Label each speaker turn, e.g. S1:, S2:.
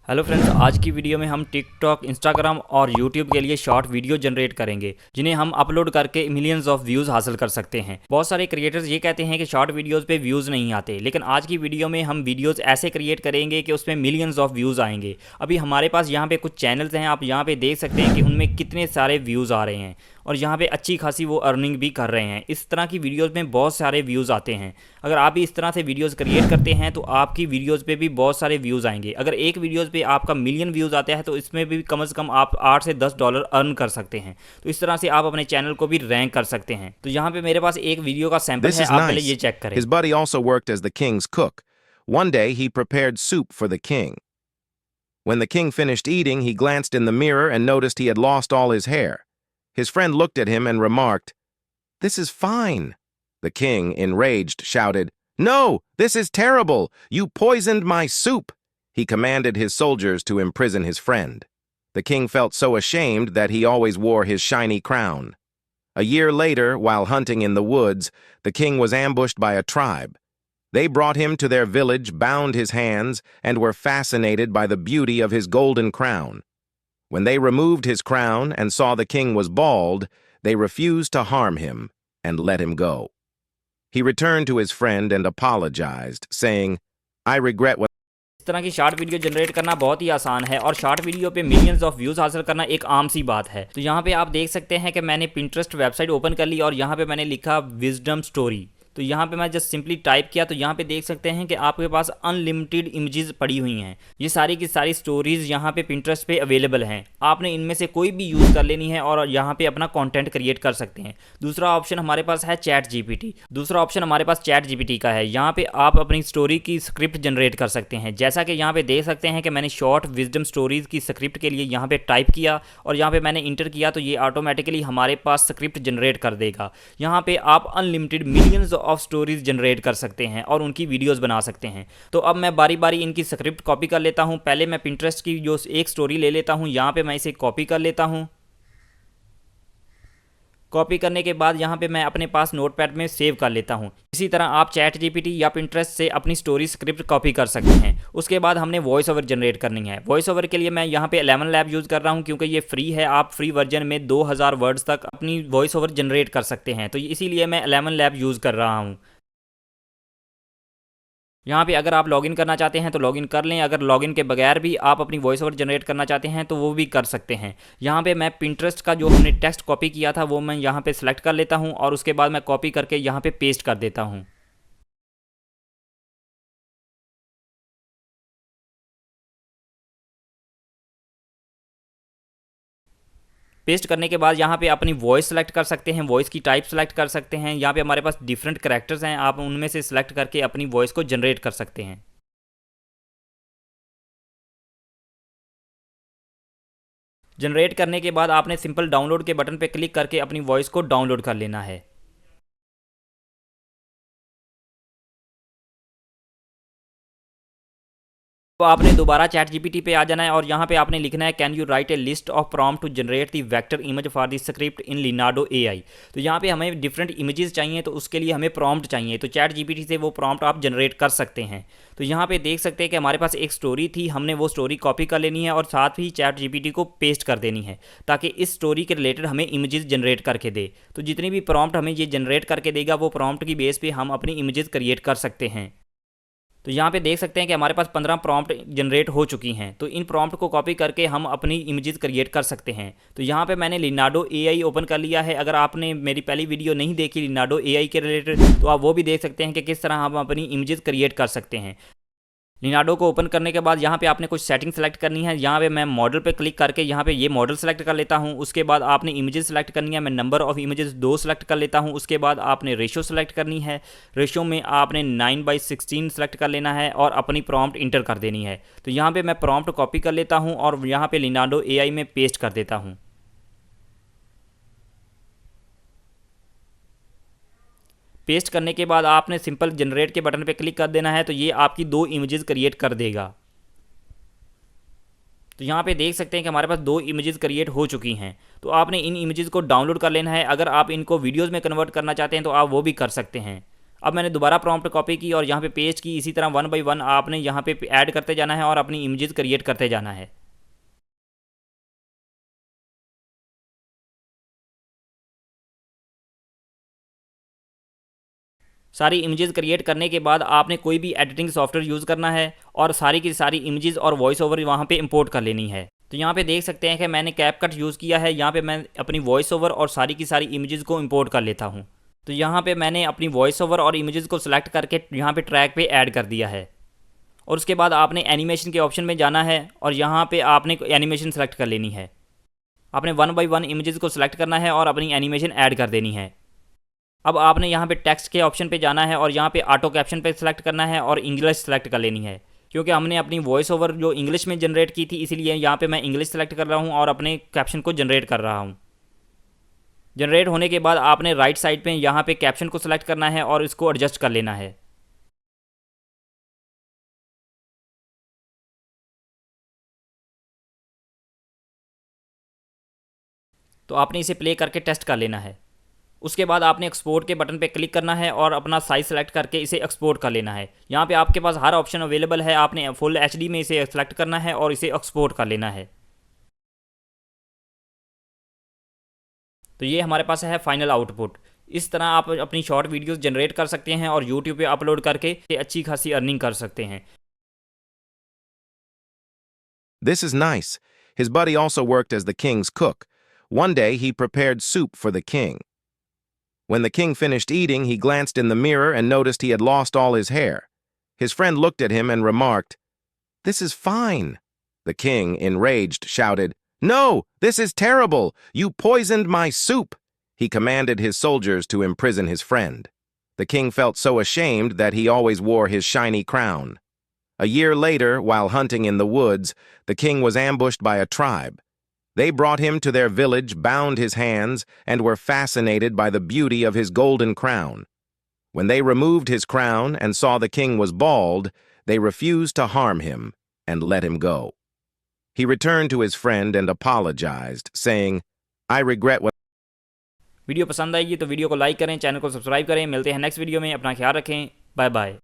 S1: Hello friends, आज की video में हम टिकटॉक, इंस्टाग्राम और यूट्यूब के लिए शॉर्ट वीडियो जनरेट करेंगे जिन्हें हम अपलोड करके मिलियंस ऑफ व्यूज़ हासिल कर सकते हैं। बहुत सारे क्रिएटर्स ये कहते हैं कि शॉर्ट वीडियोस पे व्यूज़ नहीं आते, लेकिन आज की वीडियो में हम वीडियोस ऐसे क्रिएट करेंगे कि उसमें मिलियंस ऑफ व्यूज़ आएंगे। अभी हमारे पास यहाँ पे कुछ चैनल्स हैं, आप यहाँ पे देख सकते हैं कि उनमें कितने सारे व्यूज़ आ रहे हैं और यहाँ पे अच्छी खासी वो अर्निंग भी कर रहे हैं। इस तरह की वीडियोस में बहुत सारे व्यूज़ आते हैं। अगर आप भी इस तरह से वीडियोस क्रिएट करते हैं तो आपकी वीडियोस पे भी बहुत सारे व्यूज़ आएंगे। अगर एक वीडियोस पे आपका मिलियन व्यूज़ आता है तो इसमें भी कम से कम आप 8 से 10 डॉलर अर्न कर सकते हैं। तो इस तरह से आप अपने चैनल को भी रैंक कर सकते हैं। तो यहाँ पे मेरे पास एक वीडियो का सैंपल
S2: This
S1: है,
S2: is
S1: आप पहले
S2: nice.
S1: ये चेक करें।
S2: His buddy also worked as the king's cook. One day he prepared soup for the king. When the king finished eating, he glanced in the mirror and noticed he had lost all his hair. His friend looked at him and remarked, "This is fine." The king, enraged, shouted, "No, this is terrible! You poisoned my soup!" He commanded his soldiers to imprison his friend. The king felt so ashamed that he always wore his shiny crown. A year later, while hunting in the woods, the king was ambushed by a tribe. They brought him to their village, bound his hands, and were fascinated by the beauty of his golden crown. When they removed his crown and saw the king was bald, they refused to harm him and let him go. He returned to his friend and apologized, saying, "I regret what."
S1: इस तरह की short video generate करना बहुत ही आसान है और short video पे millions of views हासिल करना एक आम सी बात है। तो यहाँ पे आप देख सकते हैं कि मैंने पिंटरेस्ट वेबसाइट ओपन कर ली और यहाँ पे मैंने लिखा विजडम स्टोरी। तो यहाँ पे मैं जस्ट सिंपली टाइप किया तो यहाँ पे देख सकते हैं कि आपके पास अनलिमिटेड इमेजेस पड़ी हुई हैं। ये सारी की सारी स्टोरीज यहाँ पे पिंटरेस्ट पे अवेलेबल हैं। आपने इनमें से कोई भी यूज़ कर लेनी है और यहाँ पे अपना कंटेंट क्रिएट कर सकते हैं। दूसरा ऑप्शन हमारे पास है चैट जीपीटी। दूसरा ऑप्शन हमारे पास चैट जीपीटी का है। यहाँ पे आप अपनी स्टोरी की स्क्रिप्ट जनरेट कर सकते हैं। जैसा कि यहाँ पे देख सकते हैं कि मैंने शॉर्ट विजडम स्टोरीज की स्क्रिप्ट के लिए यहाँ पे टाइप किया और यहाँ पे मैंने इंटर किया तो ये ऑटोमेटिकली हमारे पास स्क्रिप्ट जनरेट कर देगा। यहाँ पे आप unlimited millions of stories generate कर सकते हैं और उनकी वीडियोस बना सकते हैं। तो अब मैं बारी बारी इनकी स्क्रिप्ट कॉपी कर लेता हूं। पहले मैं पिंटरेस्ट की जो एक स्टोरी ले लेता हूं, यहां पे मैं इसे कॉपी कर लेता हूं। कॉपी करने के बाद यहाँ पे मैं अपने पास नोटपैड में सेव कर लेता हूँ। इसी तरह आप चैट जीपीटी या पिंटरेस्ट से अपनी स्टोरी स्क्रिप्ट कॉपी कर सकते हैं। उसके बाद हमने वॉइस ओवर जनरेट करनी है। वॉइस ओवर के लिए मैं यहाँ पे 11 लैब यूज़ कर रहा हूँ क्योंकि ये फ्री है। आप फ्री वर्जन में 2000 वर्ड्स तक अपनी वॉइस ओवर जनरेट कर सकते हैं, तो इसीलिए मैं 11 लैब यूज़ कर रहा हूँ। यहाँ पे अगर आप लॉगिन करना चाहते हैं तो लॉगिन कर लें। अगर लॉगिन के बगैर भी आप अपनी वॉइस ओवर जनरेट करना चाहते हैं तो वो भी कर सकते हैं। यहाँ पे मैं पिंटरेस्ट का जो हमने टेक्स्ट कॉपी किया था वो मैं यहाँ पे सिलेक्ट कर लेता हूँ और उसके बाद मैं कॉपी करके यहाँ पे पेस्ट कर देता हूँ। पेस्ट करने के बाद यहाँ पे अपनी वॉइस सेलेक्ट कर सकते हैं, वॉइस की टाइप सेलेक्ट कर सकते हैं। यहाँ पे हमारे पास डिफरेंट कैरेक्टर्स हैं, आप उनमें से सिलेक्ट करके अपनी वॉइस को जनरेट कर सकते हैं। जनरेट करने के बाद आपने सिंपल डाउनलोड के बटन पे क्लिक करके अपनी वॉइस को डाउनलोड कर लेना है। तो आपने दोबारा चैट जीपीटी पे आ जाना है और यहाँ पे आपने लिखना है can you write a list of prompt to generate the vector image for the script in Leonardo AI. तो यहाँ पे हमें डिफरेंट इमेजेस चाहिए, तो उसके लिए हमें प्रॉम्प्ट चाहिए। तो चैट जीपीटी से वो प्रॉम्प्ट आप जनरेट कर सकते हैं। तो यहाँ पे देख सकते हैं कि हमारे पास एक स्टोरी थी, हमने वो स्टोरी कॉपी कर लेनी है और साथ ही चैट जीपीटी को पेस्ट कर देनी है ताकि इस स्टोरी के रिलेटेड हमें इमेजेस जनरेट करके दे। तो जितनी भी प्रॉम्प्ट हमें ये जनरेट करके देगा वो प्रॉम्प्ट की बेस पे हम अपनी इमेजेस क्रिएट कर सकते हैं। तो यहाँ पे देख सकते हैं कि हमारे पास 15 प्रॉम्प्ट जनरेट हो चुकी हैं। तो इन प्रॉम्प्ट को कॉपी करके हम अपनी इमेजेस क्रिएट कर सकते हैं। तो यहाँ पे मैंने लिनाडो एआई ओपन कर लिया है। अगर आपने मेरी पहली वीडियो नहीं देखी लिनाडो एआई के रिलेटेड तो आप वो भी देख सकते हैं कि किस तरह हम अपनी इमेजेस क्रिएट कर सकते हैं। लिनाडो को ओपन करने के बाद यहाँ पे आपने कुछ सेटिंग सेलेक्ट करनी है। यहाँ पे मैं मॉडल पे क्लिक करके यहाँ पे ये मॉडल सेलेक्ट कर लेता हूँ। उसके बाद आपने इमेजेस सेलेक्ट करनी है। मैं नंबर ऑफ इमेजेस 2 सेलेक्ट कर लेता हूँ। उसके बाद आपने रेशो सेलेक्ट करनी है। रेशो में आपने 9:16 सेलेक्ट कर लेना है और अपनी प्रॉम्प्ट इंटर कर देनी है। तो यहाँ पे मैं प्रॉम्प्ट कॉपी कर लेता हूँ और यहाँ पे लिनाडो एआई में पेस्ट कर देता हूँ। पेस्ट करने के बाद आपने सिंपल जनरेट के बटन पे क्लिक कर देना है, तो ये आपकी 2 इमेजेस क्रिएट कर देगा। तो यहाँ पे देख सकते हैं कि हमारे पास 2 इमेजेस क्रिएट हो चुकी हैं। तो आपने इन इमेजेस को डाउनलोड कर लेना है। अगर आप इनको वीडियोस में कन्वर्ट करना चाहते हैं तो आप वो भी कर सकते हैं। अब मैंने दोबारा प्रॉम्प्ट कॉपी की और यहाँ पे पेस्ट की। इसी तरह 1 बाई 1 आपने यहाँ पे ऐड करते जाना है और अपनी इमेजेस क्रिएट करते जाना है। सारी इमेजेस क्रिएट करने के बाद आपने कोई भी एडिटिंग सॉफ्टवेयर यूज़ करना है और सारी की सारी इमेजेस और वॉइस ओवर वहाँ पे इंपोर्ट कर लेनी है। तो यहाँ पे देख सकते हैं कि मैंने कैपकट यूज़ किया है। यहाँ पे मैं अपनी वॉइस ओवर और सारी की सारी इमेजेस को इंपोर्ट कर लेता हूँ। तो यहाँ पे मैंने अपनी वॉइस ओवर और इमेजेस को सिलेक्ट करके यहाँ पे ट्रैक पे ऐड कर दिया है। और उसके बाद आपने एनिमेशन के ऑप्शन में जाना है और यहाँ पे आपने एनिमेशन सेलेक्ट कर लेनी है। आपने 1 बाई 1 इमेजेस को सिलेक्ट करना है और अपनी एनिमेशन ऐड कर देनी है। अब आपने यहाँ पे टेक्स्ट के ऑप्शन पे जाना है और यहाँ पे ऑटो कैप्शन पे सिलेक्ट करना है और इंग्लिश सेलेक्ट कर लेनी है, क्योंकि हमने अपनी वॉइस ओवर जो इंग्लिश में जनरेट की थी, इसीलिए यहाँ पे मैं इंग्लिश सेलेक्ट कर रहा हूँ और अपने कैप्शन को जनरेट कर रहा हूँ। जनरेट होने के बाद आपने राइट साइड पे यहाँ पे कैप्शन को सिलेक्ट करना है और इसको एडजस्ट कर लेना है। तो आपने इसे प्ले करके टेस्ट कर लेना है। उसके बाद आपने एक्सपोर्ट के बटन पे क्लिक करना है और अपना साइज सेलेक्ट करके इसे एक्सपोर्ट कर लेना है। यहाँ पे आपके पास हर ऑप्शन अवेलेबल है। आपने फुल एचडी में इसे सेलेक्ट करना है और इसे एक्सपोर्ट कर लेना है। तो ये हमारे पास है फाइनल आउटपुट। इस तरह आप अपनी शॉर्ट वीडियोस जनरेट कर सकते हैं और यूट्यूब पे अपलोड करके अच्छी खासी अर्निंग कर सकते हैं।
S2: This is nice. His buddy also worked as the king's cook. One day he prepared soup for the king. When the king finished eating, he glanced in the mirror and noticed he had lost all his hair. His friend looked at him and remarked, "This is fine." The king, enraged, shouted, "No, this is terrible! You poisoned my soup!" He commanded his soldiers to imprison his friend. The king felt so ashamed that he always wore his shiny crown. A year later, while hunting in the woods, the king was ambushed by a tribe. They brought him to their village, bound his hands, and were fascinated by the beauty of his golden crown. When they removed his crown and saw the king was bald, they refused to harm him and let him go. He returned to his friend and apologized, saying, "I regret what..."
S1: video पसंद आएगी तो video को like करें, channel को subscribe करें। मिलते हैं next video में। अपना ख्याल रखें। Bye bye.